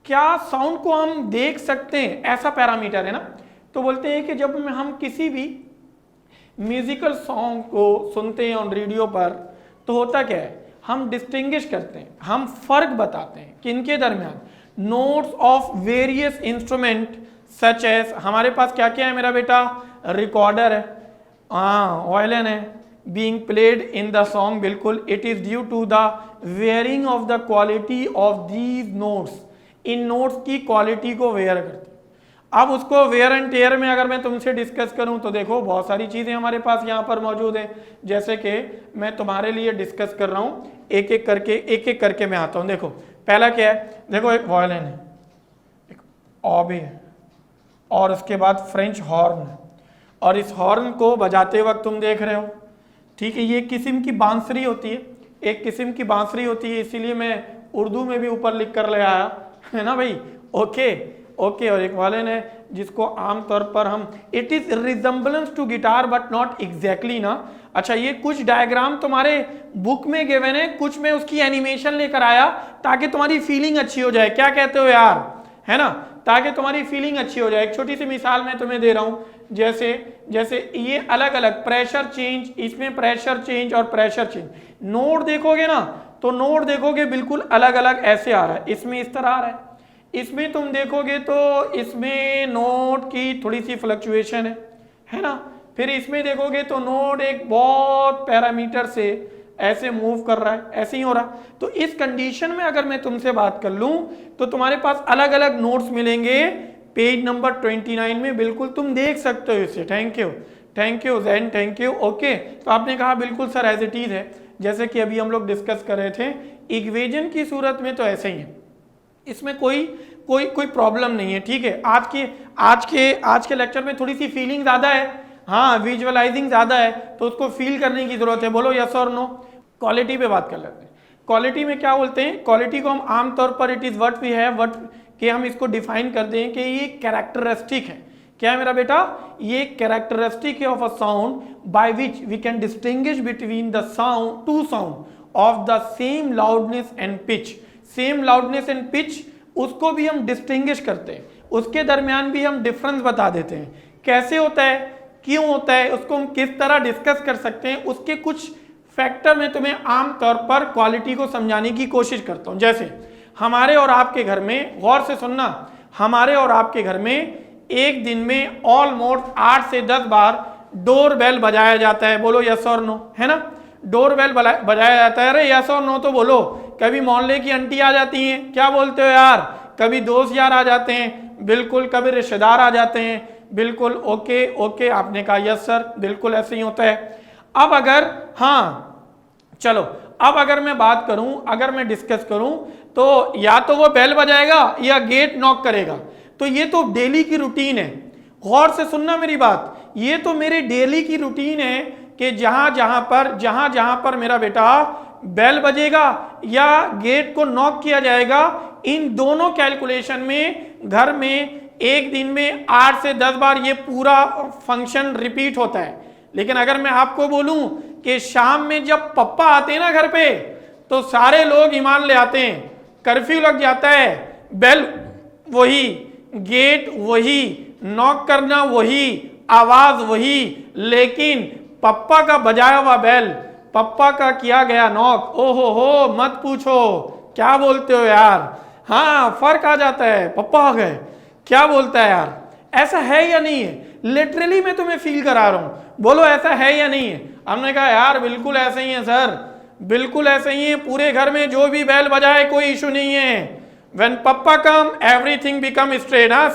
क्या साउंड को हम देख सकते हैं, ऐसा पैरामीटर है ना। तो बोलते हैं कि जब हम किसी भी म्यूजिकल सॉन्ग को सुनते हैं ऑन रेडियो पर, तो होता क्या है, हम डिस्टिंग्विश करते हैं, हम फर्क बताते हैं कि इनके दरमियान notes of various instrument such as, हमारे पास क्या क्या है मेरा बेटा, रिकॉर्डर है, वायलिन है, being played in the song, बिल्कुल, it is due to the wearing of the quality of these notes, इन नोट्स की क्वालिटी को वेयर करते हैं। अब उसको वेयर एंड टेयर में अगर मैं तुमसे डिस्कस करूं तो देखो बहुत सारी चीजें हमारे पास यहाँ पर मौजूद है, जैसे कि मैं तुम्हारे लिए डिस्कस कर रहा हूं, एक एक करके मैं आता हूं। देखो पहला क्या है, देखो एक वायलिन है, एक ऑबे है, और उसके बाद फ्रेंच हॉर्न है, और इस हॉर्न को बजाते वक्त तुम देख रहे हो, ठीक है, ये एक किस्म की बांसुरी होती है, एक किस्म की बांसुरी होती है, इसीलिए मैं उर्दू में भी ऊपर लिख कर ले आया, है ना भाई, ओके। और एक वायलिन है जिसको आमतौर पर हम, it is resemblance to guitar but not exactly ना। अच्छा, ये कुछ डायग्राम तुम्हारे बुक में गिवन है, कुछ में उसकी एनिमेशन लेकर आया ताकि तुम्हारी फीलिंग अच्छी हो जाए, क्या कहते हो यार, है ना, ताकि तुम्हारी फीलिंग अच्छी हो जाए। एक छोटी सी मिसाल मैं तुम्हें दे रहा हूं, जैसे ये अलग अलग प्रेशर चेंज, इसमें प्रेशर चेंज और प्रेशर चेंज, नोट देखोगे ना तो नोट देखोगे बिल्कुल अलग अलग ऐसे आ रहा है, इसमें इस तरह आ रहा है, इसमें तुम देखोगे तो इसमें नोट की थोड़ी सी फ्लक्चुएशन है ना, फिर इसमें देखोगे तो नोट एक बहुत पैरामीटर से ऐसे मूव कर रहा है, ऐसे ही हो रहा। तो इस कंडीशन में अगर मैं तुमसे बात कर लूं तो तुम्हारे पास अलग अलग नोट्स मिलेंगे पेज नंबर 29 में, बिल्कुल तुम देख सकते हो इसे। Thank you Jain, thank you. Okay, तो आपने कहा बिल्कुल सर एज इट इज है, जैसे कि अभी हम लोग डिस्कस कर रहे थे, इक्वेशन की सूरत में तो ऐसे ही है, इसमें कोई प्रॉब्लम नहीं है, ठीक है। आज के लेक्चर में थोड़ी सी फीलिंग ज्यादा है, हाँ, विजुअलाइजिंग ज्यादा है, तो उसको फील करने की जरूरत है। बोलो यस और नो। क्वालिटी पे बात कर लेते हैं। क्वालिटी में क्या बोलते हैं, क्वालिटी को हम आमतौर पर it is what we have, what के हम इसको डिफाइन कर दें कि ये कैरेक्टरिस्टिक है, क्या है मेरा बेटा, ये कैरेक्टरिस्टिक है of a sound by which we can distinguish between the sound, two sound of the same loudness and pitch. Same loudness and pitch, उसको भी हम डिस्टिंग्विश करते हैं, उसके दरमियान भी हम डिफरेंस बता देते हैं, कैसे होता है, क्यों होता है, उसको हम किस तरह डिस्कस कर सकते हैं, उसके कुछ फैक्टर में तुम्हें आमतौर पर क्वालिटी को समझाने की कोशिश करता हूं। जैसे हमारे और आपके घर में, गौर से सुनना, हमारे और आपके घर में एक दिन में ऑलमोस्ट 8 से 10 बार डोर बेल बजाया जाता है। बोलो यस और नो, है ना, डोर बेल बजाया जाता है। अरे यस और नो तो बोलो। कभी मोहल्ले की आंटी आ जाती हैं, क्या बोलते हो यार, कभी दोस्त यार आ जाते हैं, बिल्कुल, कभी रिश्तेदार आ जाते हैं, बिल्कुल, ओके, आपने कहा यस सर, बिल्कुल ऐसे ही होता है। अब अगर, हाँ चलो, अब अगर मैं बात करूं, अगर मैं डिस्कस करूं, तो या तो वो बेल बजाएगा या गेट नॉक करेगा, तो ये तो डेली की रूटीन है। गौर से सुनना मेरी बात, ये तो मेरे डेली की रूटीन है कि जहां जहां पर मेरा बेटा बेल बजेगा या गेट को नॉक किया जाएगा, इन दोनों कैलकुलेशन में घर में एक दिन में 8 से 10 बार ये पूरा फंक्शन रिपीट होता है। लेकिन अगर मैं आपको बोलूं कि शाम में जब पप्पा आते हैं ना घर पे, तो सारे लोग ईमान ले आते हैं, कर्फ्यू लग जाता है, बेल वही, गेट वही, नॉक करना वही, आवाज वही, लेकिन पप्पा का बजाया हुआ बेल, पप्पा का किया गया नॉक, ओहो हो मत पूछो, क्या बोलते हो यार, हाँ फर्क आ जाता है, पप्पा आ गए, क्या बोलता है यार, ऐसा है या नहीं है। लिटरली मैं तुम्हें फील करा रहा हूं, बोलो ऐसा है या नहीं है। हमने कहा यार बिल्कुल ऐसे ही है सर, बिल्कुल ऐसे ही है, पूरे घर में जो भी बेल बजाए कोई इशू नहीं है। When papa come everything become straight, हाँ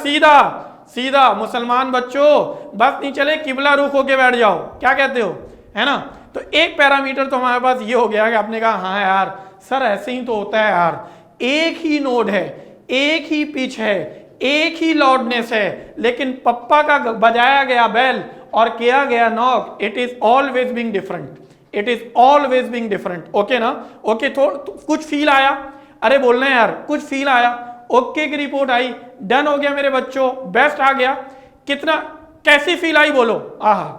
सीधा मुसलमान बच्चों, बस नहीं चले किबला रुख होके बैठ जाओ, क्या कहते हो, है ना। तो एक पैरामीटर तो हमारे पास ये हो गया कि आपने कहा हाँ यार सर ऐसे ही तो होता है यार, एक ही नोड है, एक ही पिच है, एक ही लाउडनेस है, लेकिन पप्पा का बजाया गया बेल और किया गया knock, it is always being different, it is always being different. Okay ना, ओके, तो कुछ फील आया, अरे बोलना है यार, कुछ फील आया, ओके की रिपोर्ट आई, डन हो गया मेरे बच्चों, बेस्ट आ गया, कितना, कैसी फील आई बोलो, आहा,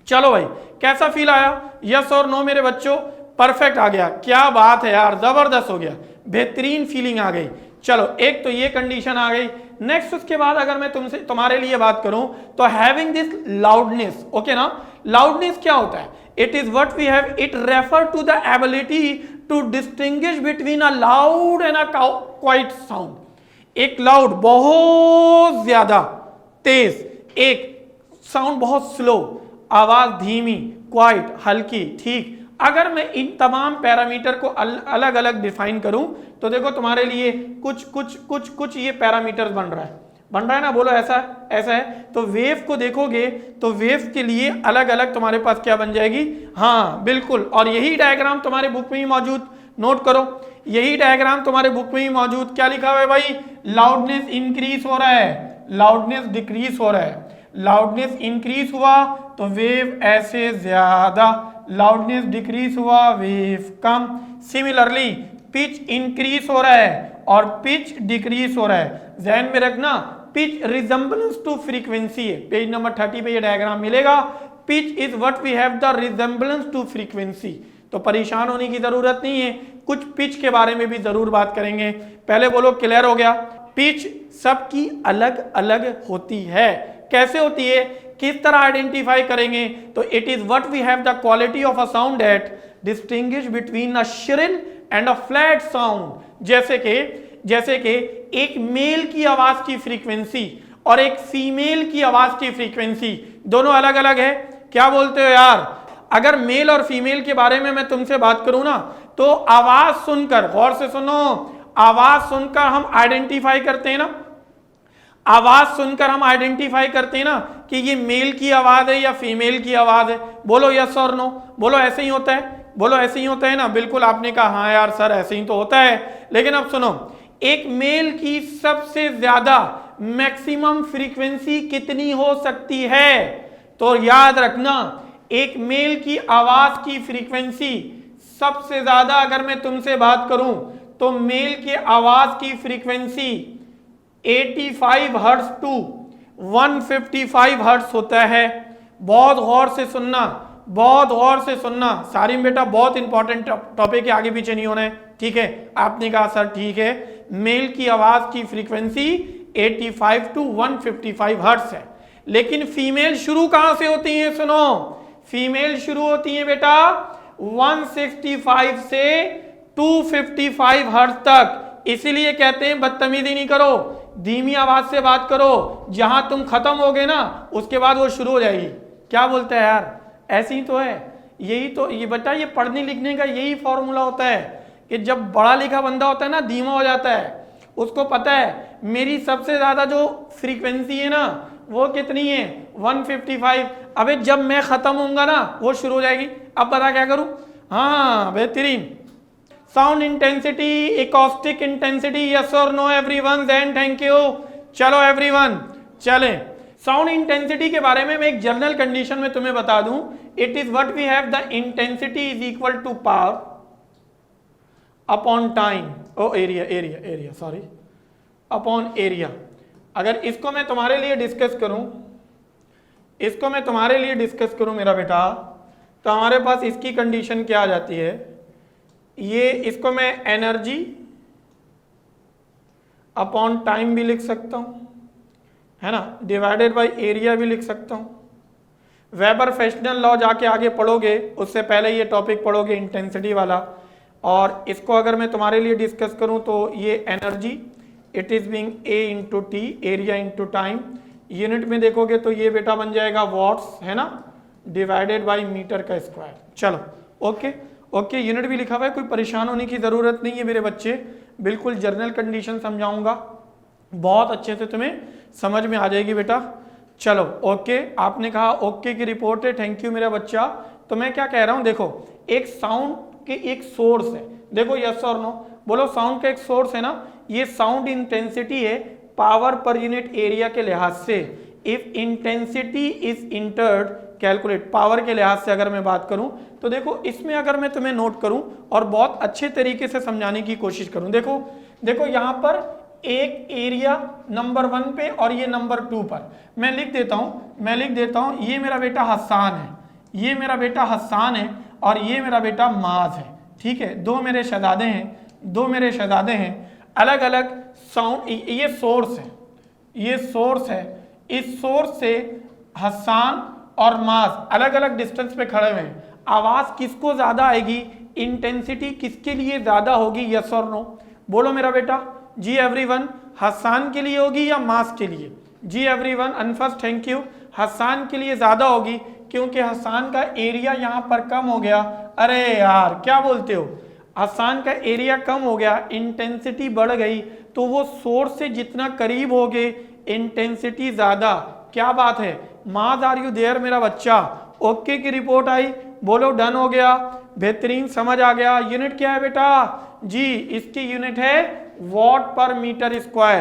चलो भाई कैसा फील आया, यस और नो मेरे बच्चों, परफेक्ट आ गया, क्या बात है यार, जबरदस्त हो गया, बेहतरीन फीलिंग आ गई, चलो एक तो ये कंडीशन आ गई। नेक्स्ट उसके बाद अगर मैं तुमसे तुम्हारे लिए बात करूं तो हैविंग दिस लाउडनेस, ओके ना। लाउडनेस क्या होता है? It is what we have, it refer to the ability to distinguish between a loud and a quiet sound. एक लाउड बहुत ज्यादा तेज, एक साउंड बहुत स्लो, आवाज धीमी, क्वाइट हल्की, ठीक। अगर मैं इन तमाम पैरामीटर को अलग अलग डिफाइन करूं तो देखो तुम्हारे लिए कुछ कुछ कुछ कुछ ये पैरामीटर्स बन रहा है ना, बोलो ऐसा ऐसा है। तो वेव को देखोगे तो वेव के लिए अलग अलग तुम्हारे पास क्या बन जाएगी, हाँ बिल्कुल। और यही डायग्राम तुम्हारे बुक में ही मौजूद, नोट करो, यही डायग्राम तुम्हारे बुक में ही मौजूद। क्या लिखा हुआ है भाई? लाउडनेस इंक्रीज हो रहा है, लाउडनेस डिक्रीज हो रहा है। लाउडनेस इंक्रीज हुआ तो वेव ऐसे ज्यादा, लाउडनेस डिक्रीज हुआ वेव कम। सिमिलरली पिच इंक्रीज हो रहा है और पिच डिक्रीज हो रहा है। ध्यान में रखना, पिच रिजेंबलेंस टू फ्रीक्वेंसी है, पेज नंबर 30 पे ये डायग्राम मिलेगा। Pitch is what we have the resemblance to frequency. तो परेशान होने की जरूरत नहीं है, कुछ पिच के बारे में भी जरूर बात करेंगे। पहले बोलो क्लियर हो गया? पिच सबकी अलग अलग होती है। कैसे होती है, किस तरह आइडेंटिफाई करेंगे? तो it is what we have the quality of a sound that distinguish between a shrill and a flat sound. जैसे कि एक मेल की आवाज की फ्रीक्वेंसी और एक फीमेल की आवाज की फ्रीक्वेंसी दोनों अलग अलग है। क्या बोलते हो यार? अगर मेल और फीमेल के बारे में मैं तुमसे बात करूं ना तो आवाज सुनकर, गौर से सुनो, आवाज सुनकर हम आइडेंटिफाई करते हैं ना, आवाज सुनकर हम आइडेंटिफाई करते हैं ना कि ये मेल की आवाज है या फीमेल की आवाज है। बोलो यस और नो, बोलो ऐसे ही होता है, बोलो ऐसे ही होता है ना। बिल्कुल आपने कहा हाँ यार सर ऐसे ही तो होता है। लेकिन अब सुनो, एक मेल की सबसे ज्यादा मैक्सिमम फ्रीक्वेंसी कितनी हो सकती है? तो याद रखना, एक मेल की आवाज की फ्रीक्वेंसी सबसे ज्यादा अगर मैं तुमसे बात करूं तो मेल की आवाज की फ्रीक्वेंसी 85 हर्ट्ज टू 155 हर्ट्ज होता है। बहुत गौर से सुनना, बहुत गौर से सुनना सारिम बेटा, बहुत इंपॉर्टेंट टॉपिक है, आगे पीछे नहीं होना है, ठीक है। आपने कहा सर ठीक है, मेल की आवाज की फ्रीक्वेंसी 85 टू 155 हर्ट्ज है। लेकिन फीमेल शुरू कहां से होती है? सुनो, फीमेल शुरू होती है बेटा 165 से 255 हर्ट्ज तक। इसीलिए कहते हैं बदतमीजी नहीं करो, धीमी आवाज से बात करो, जहां तुम खत्म होगे ना उसके बाद वो शुरू हो जाएगी। क्या बोलते हैं यार? ऐसे ही तो है, यही तो ये बेटा, ये पढ़ने लिखने का यही फॉर्मूला होता है कि जब बड़ा लिखा बंदा होता है ना धीमा हो जाता है, उसको पता है मेरी सबसे ज्यादा जो फ्रीक्वेंसी है ना वो कितनी है, 155। अबे जब मैं खत्म होऊंगा ना वो शुरू हो जाएगी। अब बता क्या करूं? हाँ बेहतरीन। Sound intensity, acoustic intensity, yes और no everyone? Then thank you. चलो एवरीवन चलें। साउंड इंटेंसिटी के बारे में मैं एक जनरल कंडीशन में तुम्हें बता दूं, it is what we have the intensity is equal to power upon time, oh area sorry, upon area. अगर इसको मैं तुम्हारे लिए डिस्कस करूं, मेरा बेटा, तो हमारे पास इसकी कंडीशन क्या आ जाती है, ये इसको मैं एनर्जी अपॉन टाइम भी लिख सकता हूं, है ना, डिवाइडेड बाय एरिया भी लिख सकता हूं। वेबर फ्रेशनल लॉ जाके आगे पढ़ोगे, उससे पहले ये टॉपिक पढ़ोगे इंटेंसिटी वाला। और इसको अगर मैं तुम्हारे लिए डिस्कस करूं तो ये energy it is being a into T, area into time. Unit में देखोगे तो ये बेटा बन जाएगा वॉट्स, है ना, डिवाइडेड बाय मीटर का स्क्वायर। चलो ओके, यूनिट भी लिखा हुआ है, कोई परेशान होने की जरूरत नहीं है मेरे बच्चे, बिल्कुल जर्नल कंडीशन समझाऊंगा, बहुत अच्छे से तुम्हें समझ में आ जाएगी बेटा। चलो ओके, आपने कहा ओके की रिपोर्ट है, थैंक यू मेरा बच्चा। तो मैं क्या कह रहा हूं, देखो एक साउंड के एक सोर्स है, देखो यस और नो, बोलो साउंड का एक सोर्स है ना, ये साउंड इंटेंसिटी है पावर पर यूनिट एरिया के लिहाज से। If intensity is entered calculate power के लिहाज से अगर मैं बात करूं तो देखो इसमें अगर मैं तुम्हें नोट करूं और बहुत अच्छे तरीके से समझाने की कोशिश करूं, देखो यहां पर एक एरिया नंबर 1 पे और ये नंबर 2 पर मैं लिख देता हूं, ये मेरा बेटा हसान है, ये मेरा बेटा हसान है और ये मेरा बेटा माज है, ठीक है। दो मेरे शहजादे हैं, अलग अलग साउंड, ये सोर्स है, ये सोर्स है, इस सोर्स से हसान और मास अलग अलग डिस्टेंस पे खड़े हुए हैं, आवाज किसको ज्यादा आएगी, इंटेंसिटी किसके लिए ज्यादा होगी, यस और नो, बोलो मेरा बेटा। जी एवरीवन, हसान के लिए होगी या मास के लिए? जी एवरीवन, अनफर्स्ट थैंक यू। हसान के लिए ज्यादा होगी क्योंकि हसान का एरिया यहाँ पर कम हो गया। अरे यार क्या बोलते हो, हसान का एरिया कम हो गया, इंटेंसिटी बढ़ गई, तो वो सोर्स से जितना करीब हो गए इंटेंसिटी ज्यादा। क्या बात है, माज आर यू देयर मेरा बच्चा? ओके की रिपोर्ट आई, बोलो डन हो गया, बेहतरीन समझ आ गया। यूनिट क्या है बेटा? जी इसकी यूनिट है वॉट पर मीटर स्क्वायर।